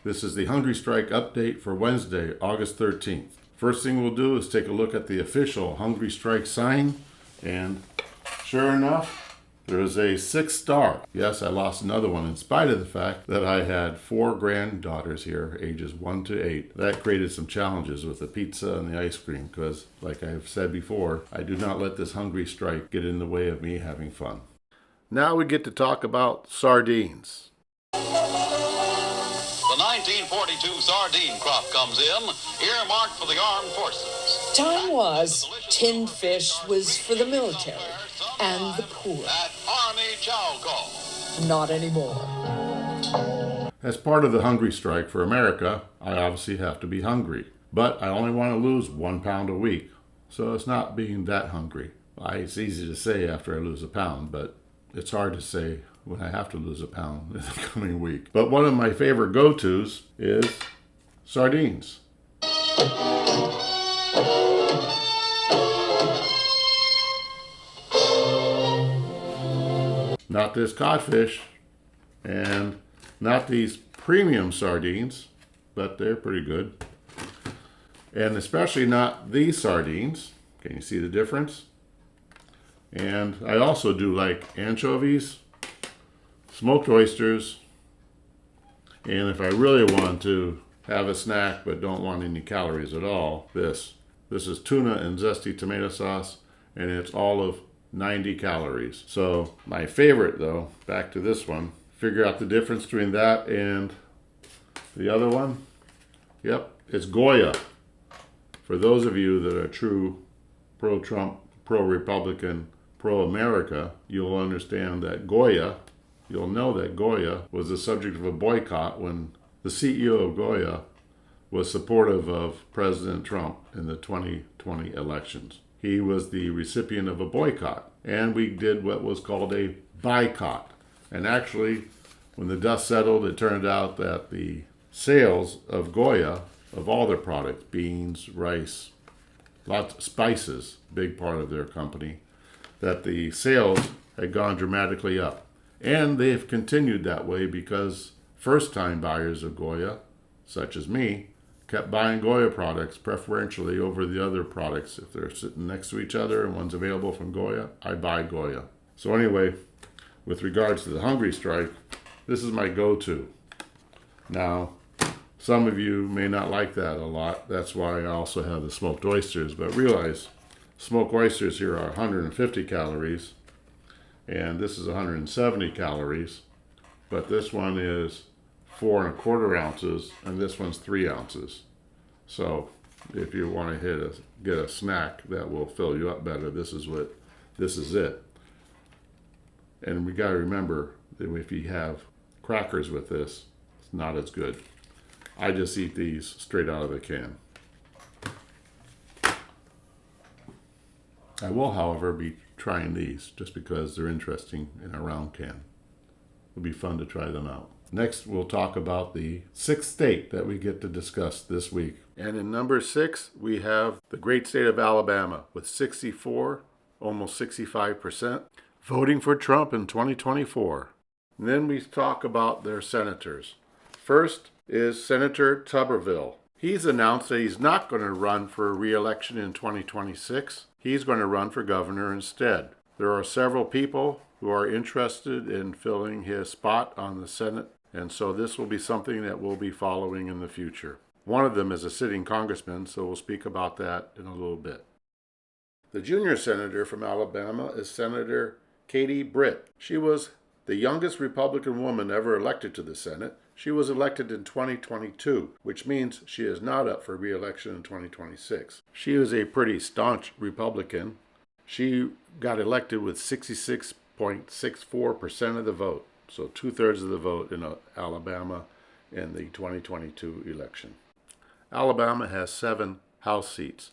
This is the Hungry Strike update for Wednesday, August 13th. First thing we'll do is take a look at the official Hungry Strike sign, and sure enough, there is a 6 star. Yes, I lost another one in spite of the fact that I had 4 granddaughters here, ages 1 to 8. That created some challenges with the pizza and the ice cream because, like I've said before, I do not let this Hungry Strike get in the way of me having fun. Now we get to talk about sardines. The 1942 sardine crop comes in, earmarked for the armed forces. Time was, tinned fish was for the military and the poor. At Army Chow Call. Not anymore. As part of the Hungry Strike for America, I obviously have to be hungry. But I only want to lose 1 pound a week, so it's not being that hungry. It's easy to say after I lose a pound, but it's hard to say when I have to lose a pound in the coming week. But one of my favorite go-tos is sardines. Not this codfish, and not these premium sardines, but they're pretty good. And especially not these sardines. Can you see the difference? And I also do like anchovies, smoked oysters, and if I really want to have a snack but don't want any calories at all, this is tuna and zesty tomato sauce, and it's all of 90 calories. So my favorite though, back to this one, figure out the difference between that and the other one. Yep, it's Goya. For those of you that are true pro-Trump, pro-Republican, pro-America, you'll understand that you'll know that Goya was the subject of a boycott when the CEO of Goya was supportive of President Trump in the 2020 elections. He was the recipient of a boycott, and we did what was called a boycott. And actually, when the dust settled, it turned out that the sales of Goya, of all their products, beans, rice, lots of spices, big part of their company, that the sales had gone dramatically up. And they've continued that way because first-time buyers of Goya, such as me, kept buying Goya products preferentially over the other products. If they're sitting next to each other and one's available from Goya, I buy Goya. So anyway, with regards to the Hungry Strike, this is my go-to. Now, some of you may not like that a lot. That's why I also have the smoked oysters. But realize, smoked oysters here are 150 calories, and this is 170 calories. But this one is 4 1/4 ounces, and this one's 3 ounces. So if you want to get a snack that will fill you up better, this is it. And we got to remember that if you have crackers with this, it's not as good. I just eat these straight out of the can. I will, however, be trying these just because they're interesting in a round can. It'll be fun to try them out. Next, we'll talk about the 6th state that we get to discuss this week. And in number 6, we have the great state of Alabama with 64, almost 65%, voting for Trump in 2024. And then we talk about their senators. First is Senator Tuberville. He's announced that he's not going to run for re-election in 2026. He's going to run for governor instead. There are several people who are interested in filling his spot on the Senate, and so this will be something that we'll be following in the future. One of them is a sitting congressman, so we'll speak about that in a little bit. The junior senator from Alabama is Senator Katie Britt. She was the youngest Republican woman ever elected to the Senate. She was elected in 2022, which means she is not up for re-election in 2026. She is a pretty staunch Republican. She got elected with 66.64% of the vote, so 2/3 of the vote in Alabama in the 2022 election. Alabama has 7 House seats.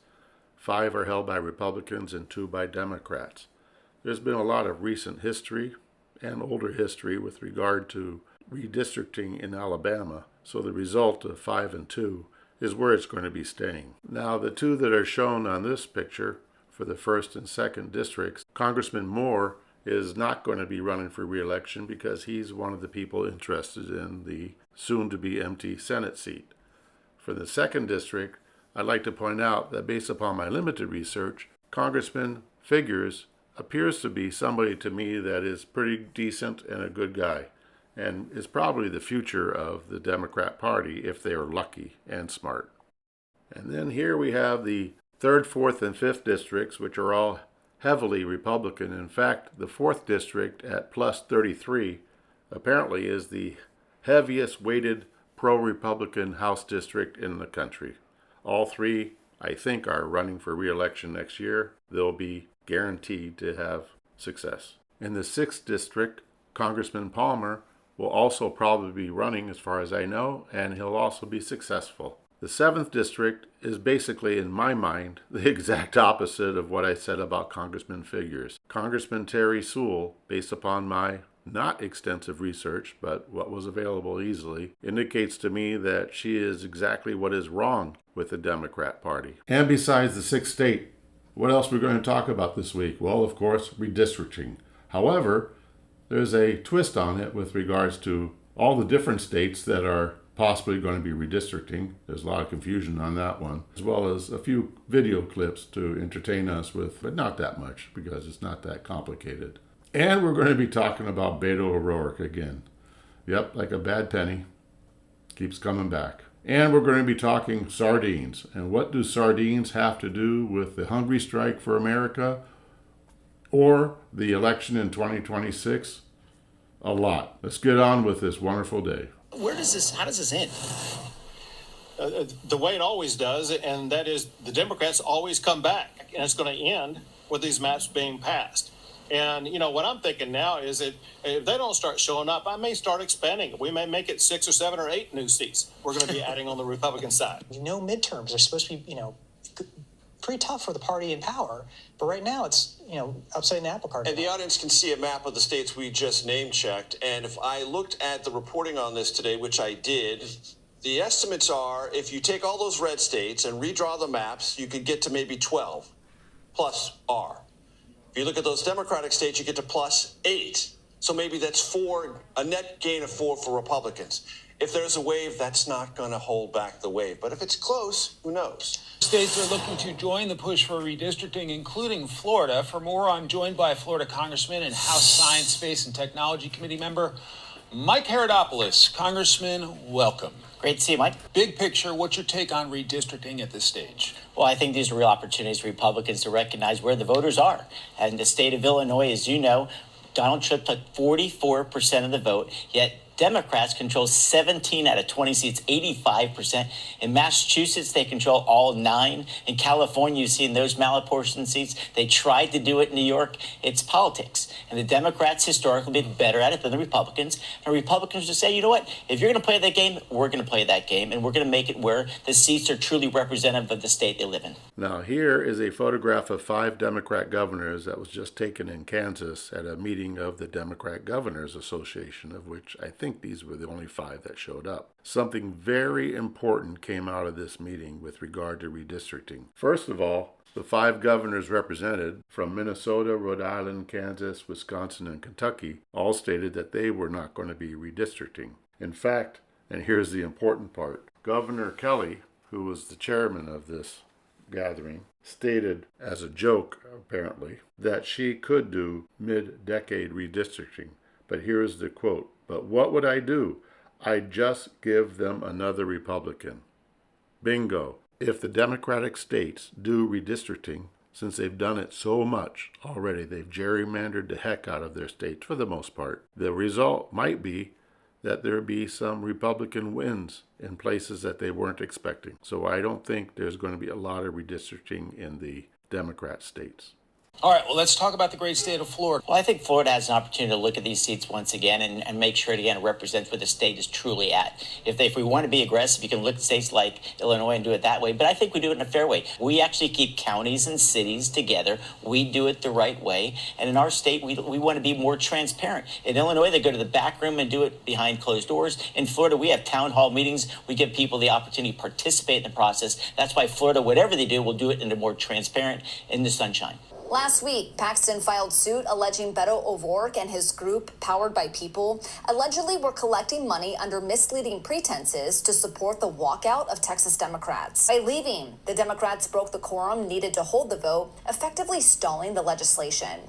5 are held by Republicans and 2 by Democrats. There's been a lot of recent history and older history with regard to redistricting in Alabama, so the result of 5 and 2 is where it's going to be staying. Now, the 2 that are shown on this picture for the 1st and 2nd districts, Congressman Moore is not going to be running for re-election because he's one of the people interested in the soon-to-be empty Senate seat. For the 2nd District, I'd like to point out that based upon my limited research, Congressman Figures appears to be somebody to me that is pretty decent and a good guy, and is probably the future of the Democrat Party if they are lucky and smart. And then here we have the 3rd, 4th, and 5th districts, which are all heavily Republican. In fact, the 4th district at plus 33 apparently is the heaviest weighted pro-Republican House district in the country. All three, I think, are running for re-election next year. They'll be guaranteed to have success. In the 6th district, Congressman Palmer will also probably be running, as far as I know, and he'll also be successful. The 7th district is basically, in my mind, the exact opposite of what I said about Congressman Figures. Congressman Terry Sewell, based upon my not extensive research, but what was available easily, indicates to me that she is exactly what is wrong with the Democrat Party. And besides the 6th state, what else are we going to talk about this week? Well, of course, redistricting. However, there's a twist on it with regards to all the different states that are possibly going to be redistricting. There's a lot of confusion on that one, as well as a few video clips to entertain us with, but not that much because it's not that complicated. And we're going to be talking about Beto O'Rourke again. Yep, like a bad penny. Keeps coming back. And we're going to be talking sardines. And what do sardines have to do with the hunger strike for America or the election in 2026? A lot. Let's get on with this wonderful day. How does this end? The way it always does, and that is the Democrats always come back, and it's going to end with these maps being passed. And, you know, what I'm thinking now is that if they don't start showing up, I may start expanding it. We may make it 6 or 7 or 8 new seats we're going to be adding on the Republican side. Midterms are supposed to be, pretty tough for the party in power. But right now it's, upsetting the apple cart. And the audience can see a map of the states we just name checked. And if I looked at the reporting on this today, which I did, the estimates are if you take all those red states and redraw the maps, you could get to maybe 12 plus R. If you look at those Democratic states, you get to plus 8. So maybe that's 4, a net gain of 4 for Republicans. If there's a wave, that's not going to hold back the wave. But if it's close, who knows? States are looking to join the push for redistricting, including Florida. For more, I'm joined by Florida Congressman and House Science, Space, and Technology Committee member Mike Herodopoulos. Congressman, welcome. Great to see you, Mike. Big picture, what's your take on redistricting at this stage? Well, I think these are real opportunities for Republicans to recognize where the voters are. And the state of Illinois, as you know, Donald Trump took 44% of the vote, yet Democrats control 17 out of 20 seats, 85%. In Massachusetts, they control all 9. In California, you've seen those malapportioned seats. They tried to do it in New York. It's politics. And the Democrats historically been better at it than the Republicans. And Republicans just say, you know what? If you're going to play that game, we're going to play that game. And we're going to make it where the seats are truly representative of the state they live in. Now, here is a photograph of 5 Democrat governors that was just taken in Kansas at a meeting of the Democrat Governors Association, of which I think these were the only 5 that showed up. Something very important came out of this meeting with regard to redistricting. First of all, the 5 governors represented from Minnesota, Rhode Island, Kansas, Wisconsin, and Kentucky all stated that they were not going to be redistricting. In fact, and here's the important part, Governor Kelly, who was the chairman of this gathering, stated as a joke, apparently, that she could do mid-decade redistricting. But here is the quote, "But what would I do? I'd just give them another Republican." Bingo. If the Democratic states do redistricting, since they've done it so much already, they've gerrymandered the heck out of their states for the most part, the result might be that there be some Republican wins in places that they weren't expecting. So I don't think there's going to be a lot of redistricting in the Democrat states. All right, well, let's talk about the great state of Florida. Well, I think Florida has an opportunity to look at these seats once again and make sure it again represents where the state is truly at. If we want to be aggressive, you can look at states like Illinois and do it that way. But I think we do it in a fair way. We actually keep counties and cities together. We do it the right way. And in our state, we want to be more transparent. In Illinois, they go to the back room and do it behind closed doors. In Florida, we have town hall meetings. We give people the opportunity to participate in the process. That's why Florida, whatever they do, will do it in a more transparent, in the sunshine. Last week, Paxton filed suit alleging Beto O'Rourke and his group, Powered by People, allegedly were collecting money under misleading pretenses to support the walkout of Texas Democrats. By leaving, the Democrats broke the quorum needed to hold the vote, effectively stalling the legislation.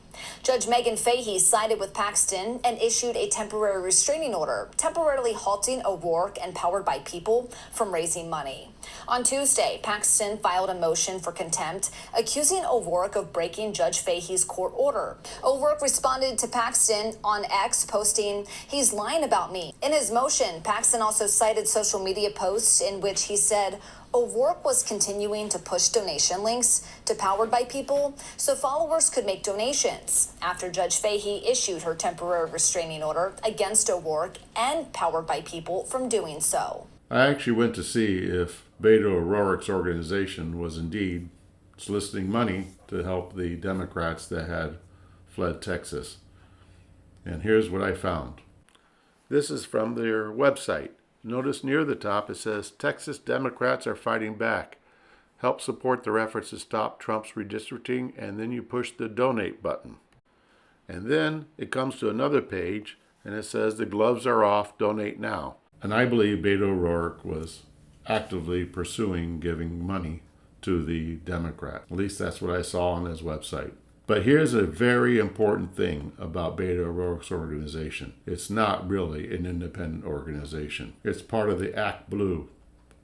Judge Megan Fahey sided with Paxton and issued a temporary restraining order, temporarily halting O'Rourke and Powered by People from raising money. On Tuesday, Paxton filed a motion for contempt, accusing O'Rourke of breaking Judge Fahey's court order. O'Rourke responded to Paxton on X, posting, "He's lying about me." In his motion, Paxton also cited social media posts in which he said O'Rourke was continuing to push donation links to Powered by People so followers could make donations after Judge Fahey issued her temporary restraining order against O'Rourke and Powered by People from doing so. I actually went to see if Beto O'Rourke's organization was indeed soliciting money to help the Democrats that had fled Texas. And here's what I found. This is from their website. Notice near the top it says, Texas Democrats are fighting back. Help support their efforts to stop Trump's redistricting, and then you push the donate button. And then it comes to another page and it says the gloves are off, donate now. And I believe Beto O'Rourke was actively pursuing giving money to the Democrat. At least that's what I saw on his website. But here's a very important thing about Beto O'Rourke's organization. It's not really an independent organization. It's part of the Act Blue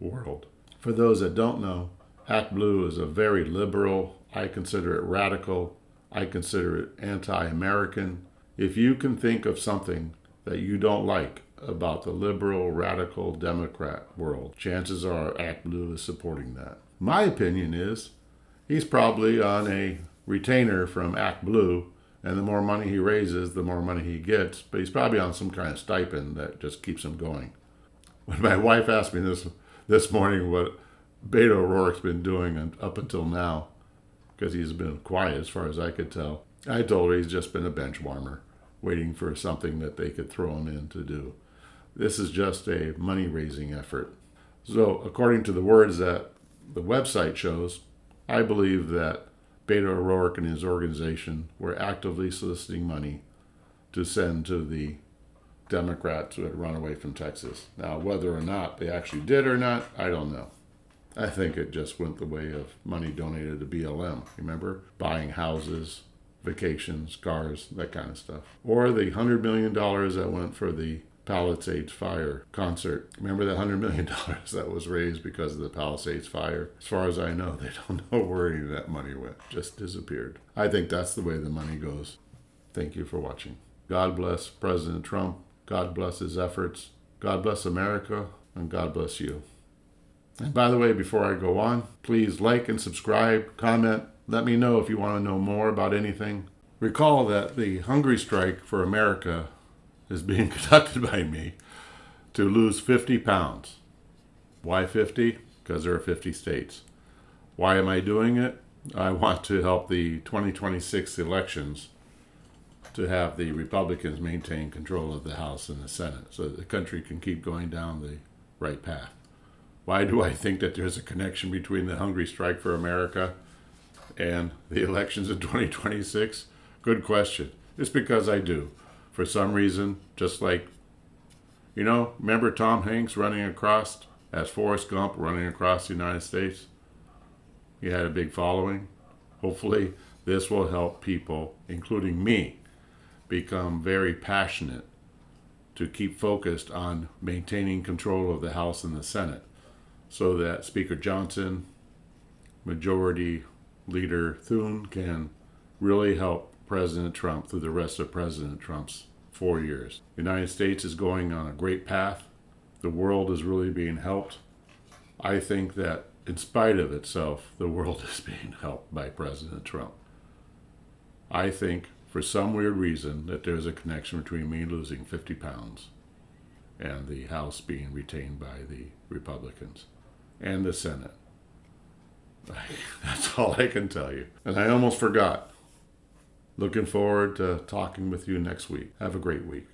world. For those that don't know, Act Blue is a very liberal, I consider it radical, I consider it anti-American. If you can think of something that you don't like about the liberal, radical Democrat world, chances are Act Blue is supporting that. My opinion is he's probably on a retainer from Act Blue, and the more money he raises, the more money he gets, but he's probably on some kind of stipend that just keeps him going. When my wife asked me this morning what Beto O'Rourke's been doing up until now, because he's been quiet as far as I could tell, I told her he's just been a bench warmer, waiting for something that they could throw him in to do. This is just a money-raising effort. So, according to the words that the website shows, I believe that Beto O'Rourke and his organization were actively soliciting money to send to the Democrats who had run away from Texas. Now, whether or not they actually did or not, I don't know. I think it just went the way of money donated to BLM. Remember? Buying houses, vacations, cars, that kind of stuff. Or the $100 million that went for the Palisades Fire concert. Remember that $100 million that was raised because of the Palisades Fire? As far as I know, they don't know where any of that money went. Just disappeared. I think that's the way the money goes. Thank you for watching. God bless President Trump. God bless his efforts. God bless America. And God bless you. And by the way, before I go on, please like and subscribe, comment. Let me know if you want to know more about anything. Recall that the hunger strike for America is being conducted by me to lose 50 pounds. Why 50? Because there are 50 states. Why am I doing it? I want to help the 2026 elections to have the Republicans maintain control of the House and the Senate so that the country can keep going down the right path. Why do I think that there's a connection between the hungry strike for America and the elections in 2026? Good question. It's because I do. For some reason, just like, remember Tom Hanks running across, as Forrest Gump running across the United States? He had a big following. Hopefully, this will help people, including me, become very passionate to keep focused on maintaining control of the House and the Senate so that Speaker Johnson, Majority Leader Thune can really help President Trump through the rest of President Trump's 4 years. The United States is going on a great path. The world is really being helped. I think that in spite of itself, the world is being helped by President Trump. I think for some weird reason that there's a connection between me losing 50 pounds and the House being retained by the Republicans and the Senate. That's all I can tell you. And I almost forgot. Looking forward to talking with you next week. Have a great week.